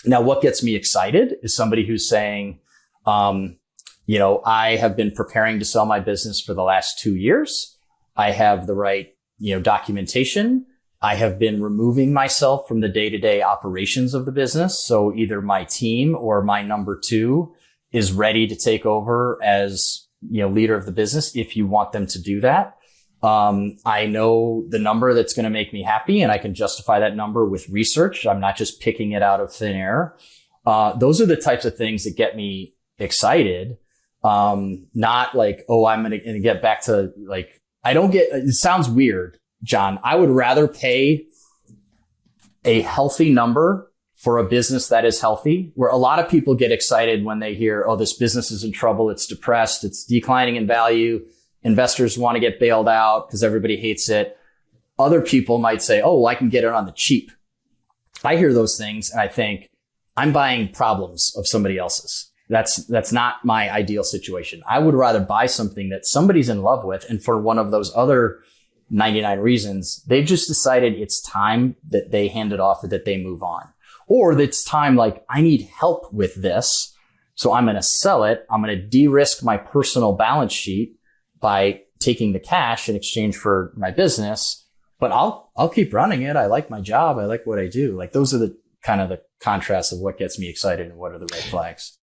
Now, what gets me excited is somebody who's saying, I have been preparing to sell my business for the last 2 years. I have the right, documentation. I have been removing myself from the day-to-day operations of the business. So either my team or my number two is ready to take over as, leader of the business if you want them to do that. I know the number that's going to make me happy, and I can justify that number with research. I'm not just picking it out of thin air. Those are the types of things that get me excited. Not like, I'm going to get back to like, it sounds weird, John. I would rather pay a healthy number for a business that is healthy, where a lot of people get excited when they hear, this business is in trouble. It's depressed. It's declining in value. Investors want to get bailed out because everybody hates it. Other people might say, I can get it on the cheap. I hear those things and I think I'm buying problems of somebody else's. That's not my ideal situation. I would rather buy something that somebody's in love with. And for one of those other 99 reasons, they've just decided it's time that they hand it off or that they move on. Or that it's time, like, I need help with this. So I'm going to sell it. I'm going to de-risk my personal balance sheet by taking the cash in exchange for my business, but I'll keep running it. I like my job. I like what I do. Like, those are the kind of the contrasts of what gets me excited and what are the red flags.